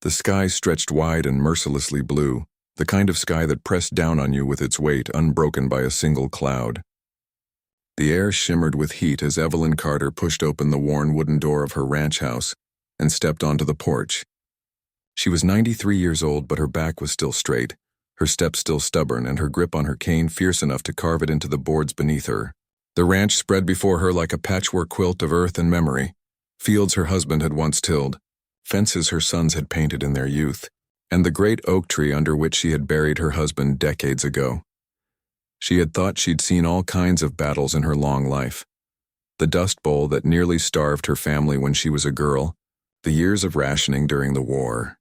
The sky stretched wide and mercilessly blue, the kind of sky that pressed down on you with its weight, unbroken by a single cloud. The air shimmered with heat as Evelyn Carter pushed open the worn wooden door of her ranch house and stepped onto the porch. She was 93 years old, but her back was still straight, her step still stubborn, and her grip on her cane fierce enough to carve it into the boards beneath her. The ranch spread before her like a patchwork quilt of earth and memory, fields her husband had once tilled, fences her sons had painted in their youth, and the great oak tree under which she had buried her husband decades ago. She had thought she'd seen all kinds of battles in her long life. The Dust Bowl that nearly starved her family when she was a girl, the years of rationing during the war,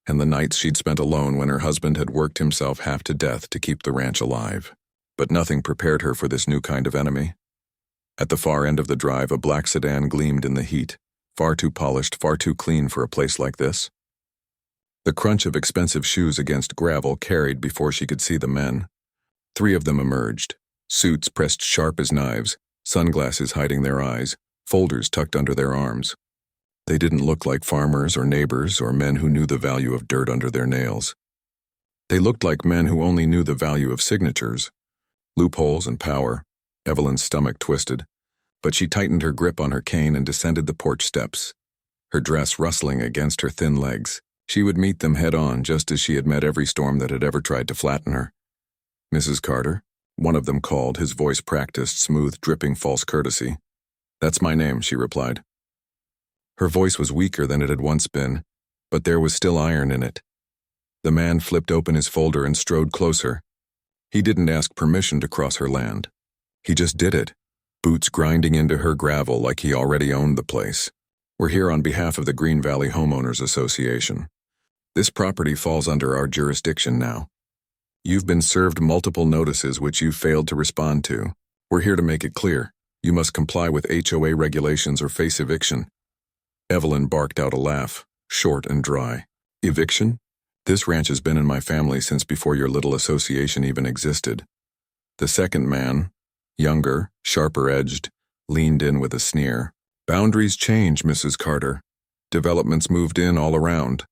and the nights she'd spent alone when her husband had worked himself half to death to keep the ranch alive. But nothing prepared her for this new kind of enemy. At the far end of the drive, a black sedan gleamed in the heat, far too polished, far too clean for a place like this. The crunch of expensive shoes against gravel carried before she could see the men. 3 of them emerged, suits pressed sharp as knives, sunglasses hiding their eyes, folders tucked under their arms. They didn't look like farmers or neighbors or men who knew the value of dirt under their nails. They looked like men who only knew the value of signatures, loopholes and power. Evelyn's stomach twisted, but she tightened her grip on her cane and descended the porch steps, her dress rustling against her thin legs. She would meet them head-on, just as she had met every storm that had ever tried to flatten her. "Mrs. Carter," one of them called, his voice practiced, smooth, dripping false courtesy. "That's my name," she replied. Her voice was weaker than it had once been, but there was still iron in it. The man flipped open his folder and strode closer. He didn't ask permission to cross her land. He just did it, boots grinding into her gravel like he already owned the place. "We're here on behalf of the Green Valley Homeowners Association. This property falls under our jurisdiction now. You've been served multiple notices which you've failed to respond to. We're here to make it clear. You must comply with HOA regulations or face eviction." Evelyn barked out a laugh, short and dry. "Eviction? This ranch has been in my family since before your little association even existed." The second man, younger, sharper-edged, leaned in with a sneer. "Boundaries change, Mrs. Carter. Developments moved in all around.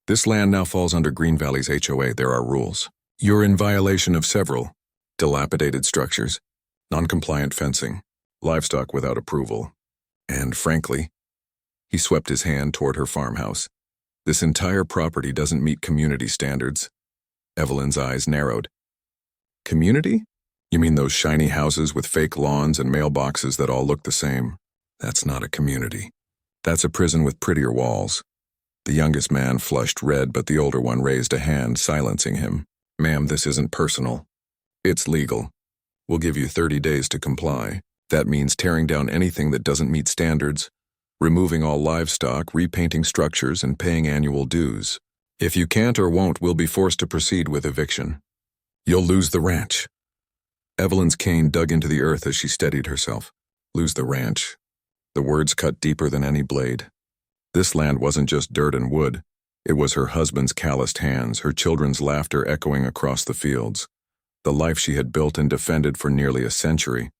This land now falls under Green Valley's HOA. There are rules. You're in violation of several: dilapidated structures, non-compliant fencing, livestock without approval, and frankly," he swept his hand toward her farmhouse, "this entire property doesn't meet community standards." Evelyn's eyes narrowed. "Community? You mean those shiny houses with fake lawns and mailboxes that all look the same? That's not a community. That's a prison with prettier walls." The youngest man flushed red, but the older one raised a hand, silencing him. "Ma'am, this isn't personal. It's legal. We'll give you 30 days to comply. That means tearing down anything that doesn't meet standards, removing all livestock, repainting structures, and paying annual dues. If you can't or won't, we'll be forced to proceed with eviction. You'll lose the ranch." Evelyn's cane dug into the earth as she steadied herself. "Lose the ranch." The words cut deeper than any blade. This land wasn't just dirt and wood. It was her husband's calloused hands, her children's laughter echoing across the fields, the life she had built and defended for nearly a century.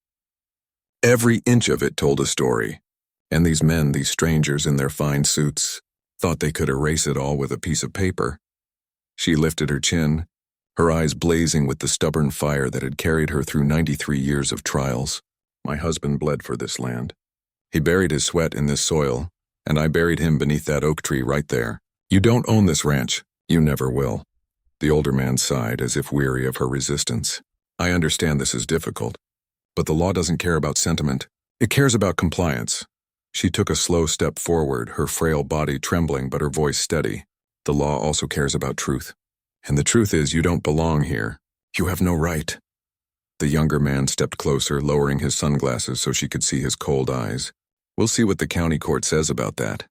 Every inch of it told a story, and these men, these strangers in their fine suits, thought they could erase it all with a piece of paper. She lifted her chin, her eyes blazing with the stubborn fire that had carried her through 93 years of trials. "My husband bled for this land. He buried his sweat in this soil, and I buried him beneath that oak tree right there. You don't own this ranch. You never will." The older man sighed, as if weary of her resistance. "I understand this is difficult, but the law doesn't care about sentiment. It cares about compliance." She took a slow step forward, her frail body trembling but her voice steady. "The law also cares about truth. And the truth is, you don't belong here. You have no right." The younger man stepped closer, lowering his sunglasses so she could see his cold eyes. "We'll see what the county court says about that."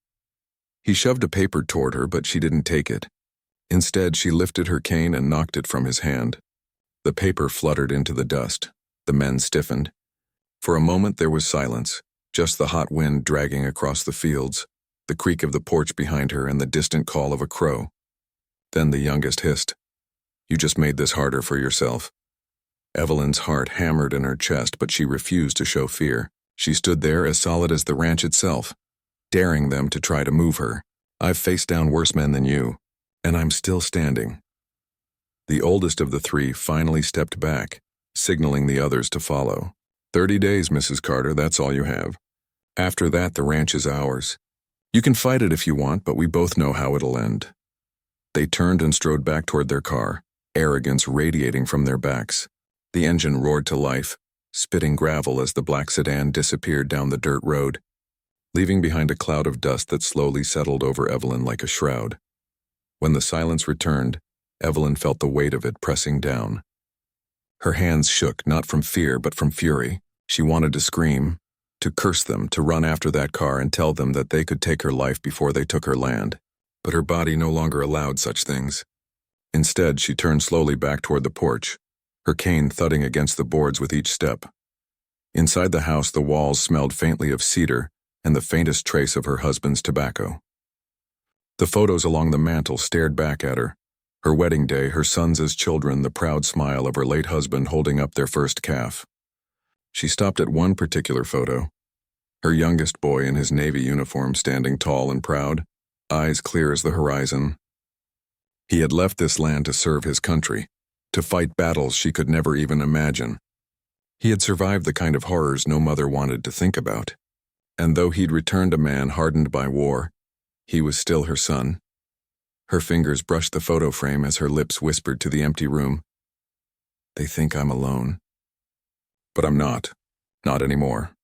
He shoved a paper toward her, but she didn't take it. Instead, she lifted her cane and knocked it from his hand. The paper fluttered into the dust. The men stiffened. For a moment there was silence, just the hot wind dragging across the fields, the creak of the porch behind her, and the distant call of a crow. Then the youngest hissed, "You just made this harder for yourself." Evelyn's heart hammered in her chest, but she refused to show fear. She stood there as solid as the ranch itself, daring them to try to move her, I've faced down worse men than you, and I'm still standing." The oldest of the three finally stepped back, signaling the others to follow. 30 days, Mrs. Carter, that's all you have. After that, the ranch is ours. You can fight it if you want, but we both know how it'll end." They turned and strode back toward their car, arrogance radiating from their backs. The engine roared to life, spitting gravel as the black sedan disappeared down the dirt road, leaving behind a cloud of dust that slowly settled over Evelyn like a shroud. When the silence returned, Evelyn felt the weight of it pressing down. Her hands shook, not from fear but from fury. She wanted to scream, to curse them, to run after that car and tell them that they could take her life before they took her land. But her body no longer allowed such things. Instead, she turned slowly back toward the porch, her cane thudding against the boards with each step. Inside the house, the walls smelled faintly of cedar and the faintest trace of her husband's tobacco. The photos along the mantel stared back at her. Her wedding day, her sons as children, the proud smile of her late husband holding up their first calf. She stopped at one particular photo. Her youngest boy in his Navy uniform standing tall and proud, eyes clear as the horizon. He had left this land to serve his country, to fight battles she could never even imagine. He had survived the kind of horrors no mother wanted to think about. And though he'd returned a man hardened by war, he was still her son. Her fingers brushed the photo frame as her lips whispered to the empty room, "They think I'm alone." But I'm not. Not anymore.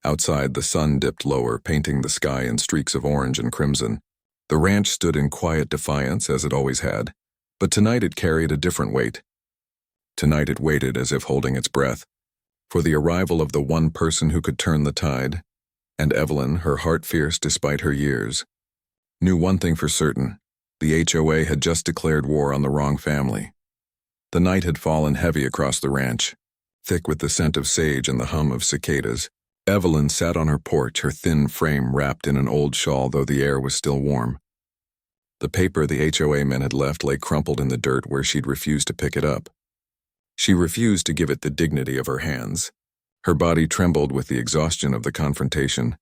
Outside, the sun dipped lower, painting the sky in streaks of orange and crimson. The ranch stood in quiet defiance, as it always had, but tonight it carried a different weight. Tonight it waited as if holding its breath, for the arrival of the one person who could turn the tide, and Evelyn, her heart fierce despite her years, knew one thing for certain: the HOA had just declared war on the wrong family. The night had fallen heavy across the ranch, thick with the scent of sage and the hum of cicadas. Evelyn sat on her porch, her thin frame wrapped in an old shawl, though the air was still warm. The paper the HOA men had left lay crumpled in the dirt where she'd refused to pick it up. She refused to give it the dignity of her hands. Her body trembled with the exhaustion of the confrontation,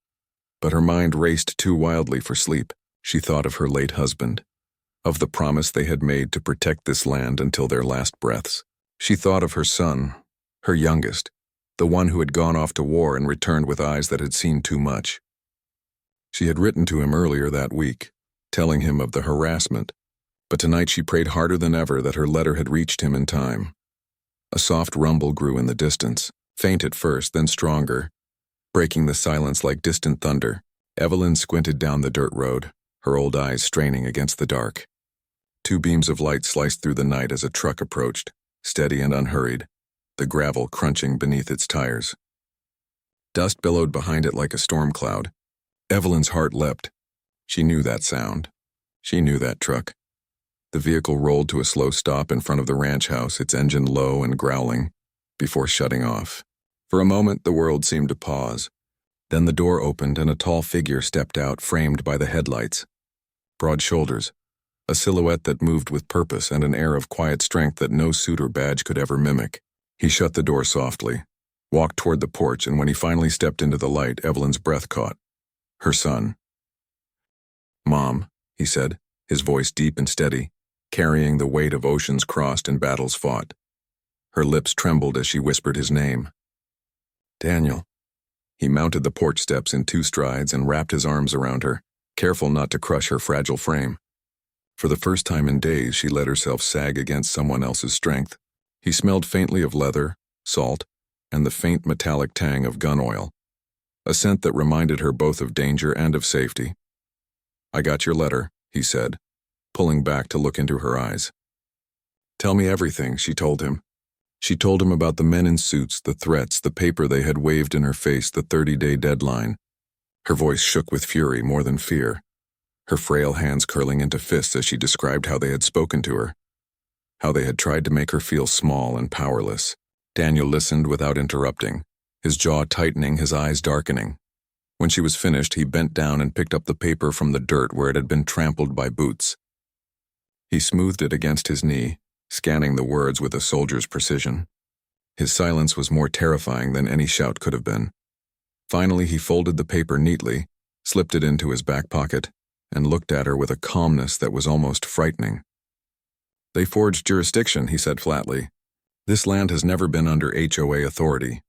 but her mind raced too wildly for sleep. She thought of her late husband, of the promise they had made to protect this land until their last breaths. She thought of her son, her youngest, the one who had gone off to war and returned with eyes that had seen too much. She had written to him earlier that week, telling him of the harassment, but tonight she prayed harder than ever that her letter had reached him in time. A soft rumble grew in the distance, faint at first, then stronger, breaking the silence like distant thunder. Evelyn squinted down the dirt road, her old eyes straining against the dark. Two beams of light sliced through the night as a truck approached, steady and unhurried, the gravel crunching beneath its tires. Dust billowed behind it like a storm cloud. Evelyn's heart leapt. She knew that sound. She knew that truck. The vehicle rolled to a slow stop in front of the ranch house, its engine low and growling, before shutting off. For a moment, the world seemed to pause. Then the door opened and a tall figure stepped out, framed by the headlights. Broad shoulders, a silhouette that moved with purpose and an air of quiet strength that no suit or badge could ever mimic. He shut the door softly, walked toward the porch, and when he finally stepped into the light, Evelyn's breath caught. Her son. "Mom," he said, his voice deep and steady, carrying the weight of oceans crossed and battles fought. Her lips trembled as she whispered his name. "Daniel." He mounted the porch steps in 2 strides and wrapped his arms around her, careful not to crush her fragile frame. For the first time in days, she let herself sag against someone else's strength. He smelled faintly of leather, salt, and the faint metallic tang of gun oil, a scent that reminded her both of danger and of safety. "I got your letter," he said, pulling back to look into her eyes. "Tell me everything," she told him. She told him about the men in suits, the threats, the paper they had waved in her face, the 30-day deadline. Her voice shook with fury more than fear, her frail hands curling into fists as she described how they had spoken to her, how they had tried to make her feel small and powerless. Daniel listened without interrupting, his jaw tightening, his eyes darkening. When she was finished, he bent down and picked up the paper from the dirt where it had been trampled by boots. He smoothed it against his knee, scanning the words with a soldier's precision. His silence was more terrifying than any shout could have been. Finally, he folded the paper neatly, slipped it into his back pocket, and looked at her with a calmness that was almost frightening. "They forged jurisdiction," he said flatly. "This land has never been under HOA authority.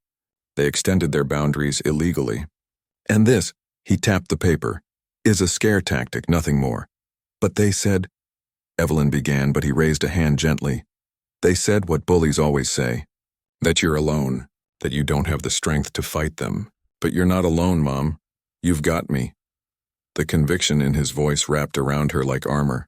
They extended their boundaries illegally. And this," he tapped the paper, "is a scare tactic, nothing more. But they said—" Evelyn began, but he raised a hand gently. "They said what bullies always say, that you're alone, that you don't have the strength to fight them. But you're not alone, Mom. You've got me." The conviction in his voice wrapped around her like armor.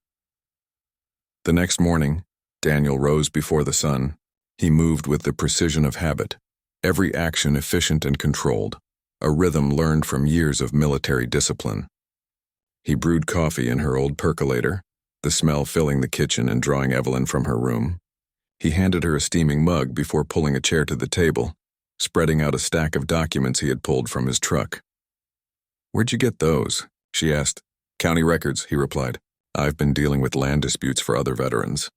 The next morning, Daniel rose before the sun. He moved with the precision of habit, every action efficient and controlled, a rhythm learned from years of military discipline. He brewed coffee in her old percolator, the smell filling the kitchen and drawing Evelyn from her room. He handed her a steaming mug before pulling a chair to the table, spreading out a stack of documents he had pulled from his truck. "Where'd you get those?" she asked. "County records," he replied. "I've been dealing with land disputes for other veterans.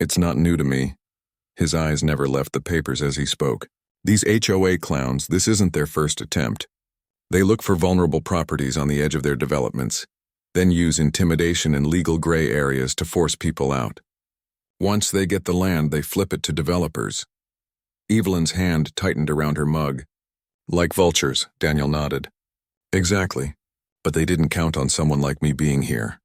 It's not new to me." His eyes never left the papers as he spoke. "These HOA clowns, this isn't their first attempt. They look for vulnerable properties on the edge of their developments, then use intimidation and legal gray areas to force people out. Once they get the land, they flip it to developers." Evelyn's hand tightened around her mug. "Like vultures," Daniel nodded. "Exactly. But they didn't count on someone like me being here."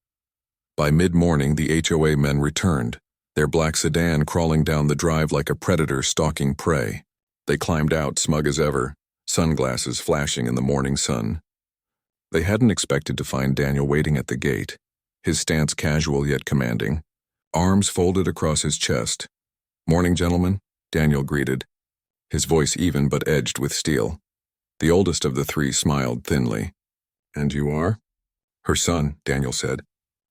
By mid-morning, the HOA men returned, their black sedan crawling down the drive like a predator stalking prey. They climbed out, smug as ever, sunglasses flashing in the morning sun. They hadn't expected to find Daniel waiting at the gate, his stance casual yet commanding, arms folded across his chest. "Morning, gentlemen," Daniel greeted, his voice even but edged with steel. The oldest of the three smiled thinly. "And you are?" "Her son," Daniel said.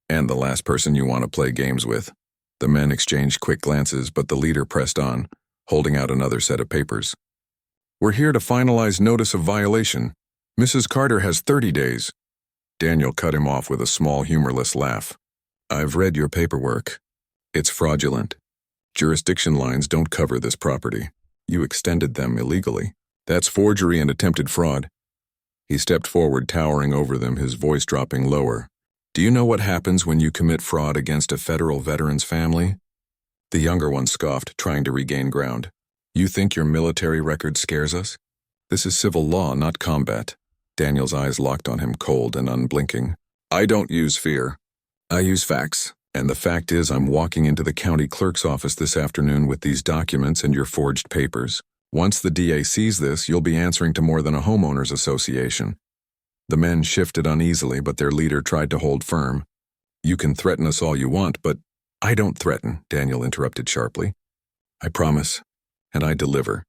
"And the last person you want to play games with." The men exchanged quick glances, but the leader pressed on, holding out another set of papers. "We're here to finalize notice of violation. Mrs. Carter has 30 days. Daniel cut him off with a small, humorless laugh. "I've read your paperwork. It's fraudulent. Jurisdiction lines don't cover this property. You extended them illegally. That's forgery and attempted fraud." He stepped forward, towering over them, his voice dropping lower. "Do you know what happens when you commit fraud against a federal veteran's family?" The younger one scoffed, trying to regain ground. "You think your military record scares us? This is civil law, not combat." Daniel's eyes locked on him, cold and unblinking. "I don't use fear. I use facts. And the fact is, I'm walking into the county clerk's office this afternoon with these documents and your forged papers. Once the DA sees this, you'll be answering to more than a homeowners association." The men shifted uneasily, but their leader tried to hold firm. "You can threaten us all you want, but—" "I don't threaten," Daniel interrupted sharply. "I promise, and I deliver."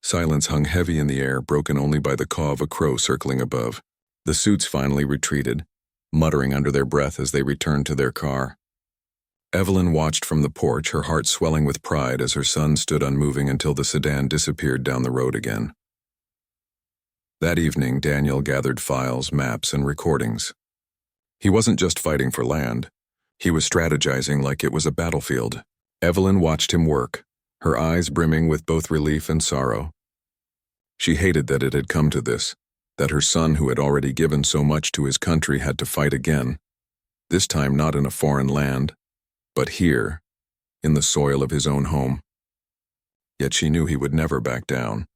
Silence hung heavy in the air, broken only by the caw of a crow circling above. The suits finally retreated, muttering under their breath as they returned to their car. Evelyn watched from the porch, her heart swelling with pride as her son stood unmoving until the sedan disappeared down the road again. That evening, Daniel gathered files, maps, and recordings. He wasn't just fighting for land. He was strategizing like it was a battlefield. Evelyn watched him work, her eyes brimming with both relief and sorrow. She hated that it had come to this, that her son who had already given so much to his country had to fight again. This time not in a foreign land, but here, in the soil of his own home. Yet she knew he would never back down.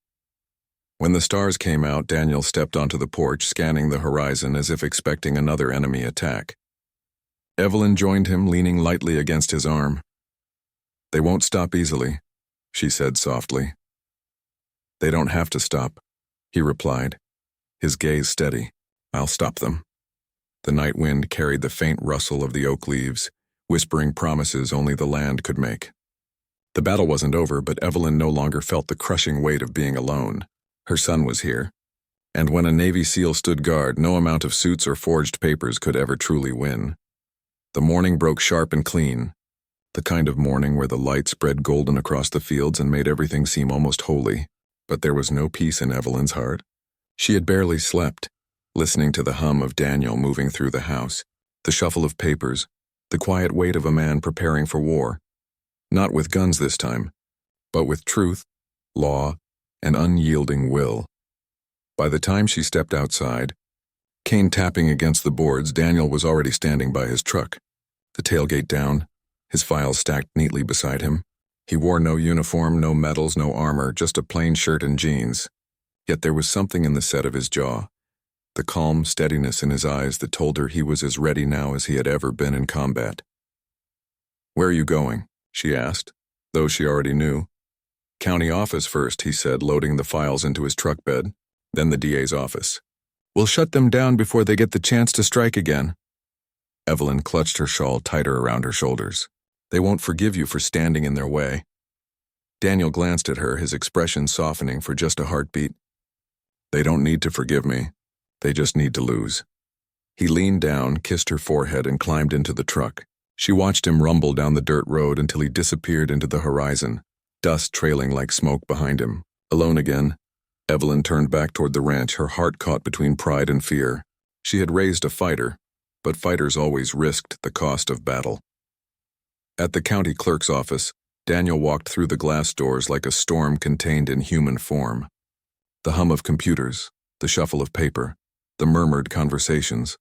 When the stars came out, Daniel stepped onto the porch, scanning the horizon as if expecting another enemy attack. Evelyn joined him, leaning lightly against his arm. "They won't stop easily," she said softly. "They don't have to stop," he replied, his gaze steady. "I'll stop them." The night wind carried the faint rustle of the oak leaves, whispering promises only the land could make. The battle wasn't over, but Evelyn no longer felt the crushing weight of being alone. Her son was here. And when a Navy SEAL stood guard, no amount of suits or forged papers could ever truly win. The morning broke sharp and clean, the kind of morning where the light spread golden across the fields and made everything seem almost holy. But there was no peace in Evelyn's heart. She had barely slept, listening to the hum of Daniel moving through the house, the shuffle of papers, the quiet weight of a man preparing for war. Not with guns this time, but with truth, law, and unyielding will. By the time she stepped outside, Cane tapping against the boards, Daniel was already standing by his truck, the tailgate down, his files stacked neatly beside him. He wore no uniform, no medals, no armor, just a plain shirt and jeans. Yet there was something in the set of his jaw, the calm steadiness in his eyes that told her he was as ready now as he had ever been in combat. "Where are you going?" she asked, though she already knew. "County office first," he said, loading the files into his truck bed, then the DA's office. "We'll shut them down before they get the chance to strike again." Evelyn clutched her shawl tighter around her shoulders. "They won't forgive you for standing in their way." Daniel glanced at her, his expression softening for just a heartbeat. "They don't need to forgive me. They just need to lose." He leaned down, kissed her forehead, and climbed into the truck. She watched him rumble down the dirt road until he disappeared into the horizon, dust trailing like smoke behind him. Alone again, Evelyn turned back toward the ranch, her heart caught between pride and fear. She had raised a fighter, but fighters always risked the cost of battle. At the county clerk's office, Daniel walked through the glass doors like a storm contained in human form. The hum of computers, the shuffle of paper, the murmured conversations,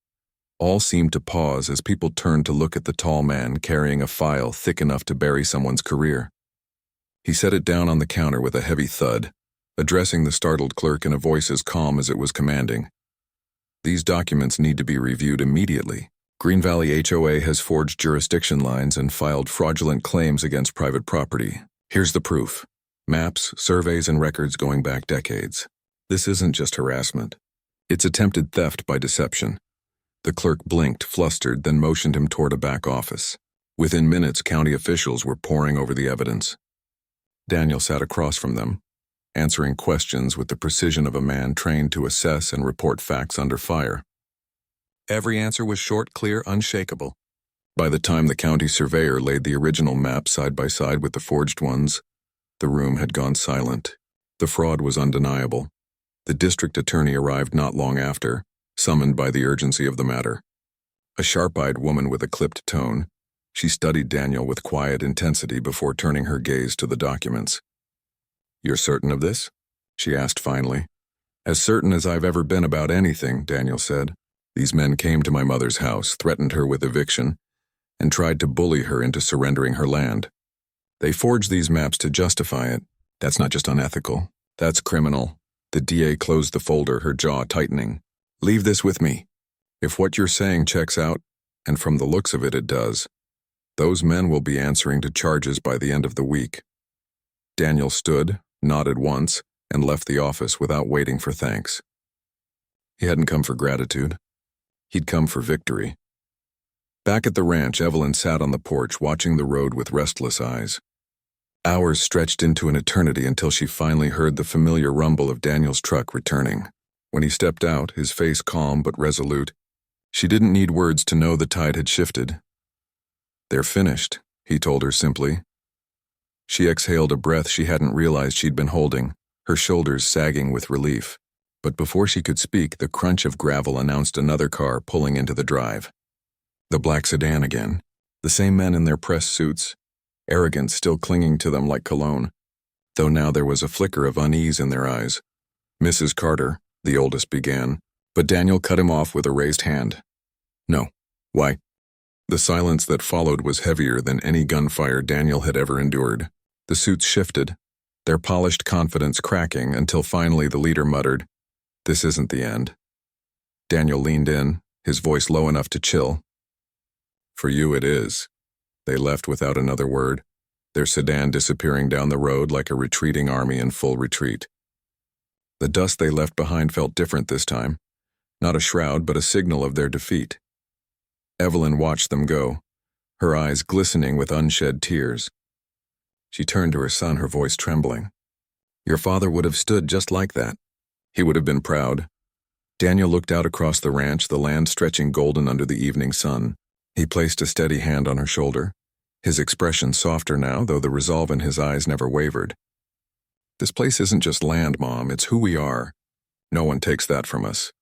all seemed to pause as people turned to look at the tall man carrying a file thick enough to bury someone's career. He set it down on the counter with a heavy thud, addressing the startled clerk in a voice as calm as it was commanding. "These documents need to be reviewed immediately. Green Valley HOA has forged jurisdiction lines and filed fraudulent claims against private property. Here's the proof. Maps, surveys, and records going back decades. This isn't just harassment. It's attempted theft by deception." The clerk blinked, flustered, then motioned him toward a back office. Within minutes, county officials were poring over the evidence. Daniel sat across from them, answering questions with the precision of a man trained to assess and report facts under fire. Every answer was short, clear, unshakable. By the time the county surveyor laid the original map side by side with the forged ones, the room had gone silent. The fraud was undeniable. The district attorney arrived not long after, summoned by the urgency of the matter. A sharp-eyed woman with a clipped tone, she studied Daniel with quiet intensity before turning her gaze to the documents. "You're certain of this?" she asked finally. "As certain as I've ever been about anything," Daniel said. "These men came to my mother's house, threatened her with eviction, and tried to bully her into surrendering her land. They forged these maps to justify it. That's not just unethical. That's criminal." The DA closed the folder, her jaw tightening. "Leave this with me. If what you're saying checks out, and from the looks of it, it does, those men will be answering to charges by the end of the week." Daniel stood, nodded once, and left the office without waiting for thanks. He hadn't come for gratitude. He'd come for victory. Back at the ranch, Evelyn sat on the porch watching the road with restless eyes. Hours stretched into an eternity until she finally heard the familiar rumble of Daniel's truck returning. When he stepped out, his face calm but resolute, she didn't need words to know the tide had shifted. "They're finished," he told her simply. She exhaled a breath she hadn't realized she'd been holding, her shoulders sagging with relief. But before she could speak, the crunch of gravel announced another car pulling into the drive. The black sedan again, the same men in their press suits, arrogance still clinging to them like cologne, though now there was a flicker of unease in their eyes. "Mrs. Carter," the oldest began, but Daniel cut him off with a raised hand. "No. Why?" The silence that followed was heavier than any gunfire Daniel had ever endured. The suits shifted, their polished confidence cracking, until finally the leader muttered, "This isn't the end." Daniel leaned in, his voice low enough to chill. "For you it is." They left without another word, their sedan disappearing down the road like a retreating army in full retreat. The dust they left behind felt different this time, not a shroud but a signal of their defeat. Evelyn watched them go, her eyes glistening with unshed tears. She turned to her son, her voice trembling. "Your father would have stood just like that. He would have been proud." Daniel looked out across the ranch, the land stretching golden under the evening sun. He placed a steady hand on her shoulder, his expression softer now, though the resolve in his eyes never wavered. "This place isn't just land, Mom, it's who we are. No one takes that from us."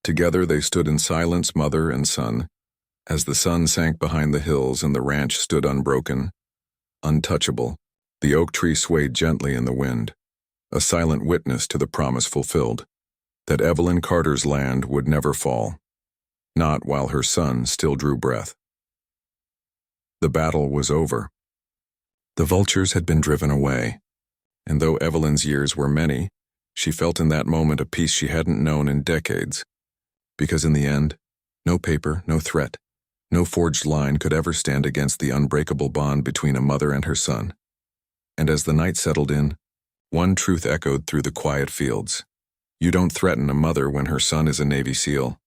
Together they stood in silence, mother and son, as the sun sank behind the hills and the ranch stood unbroken, untouchable. The oak tree swayed gently in the wind, a silent witness to the promise fulfilled. that Evelyn Carter's land would never fall, not while her son still drew breath. The battle was over. The vultures had been driven away, and though Evelyn's years were many, she felt in that moment a peace she hadn't known in decades, because in the end, no paper, no threat, no forged line could ever stand against the unbreakable bond between a mother and her son. And as the night settled in, one truth echoed through the quiet fields. You don't threaten a mother when her son is a Navy SEAL.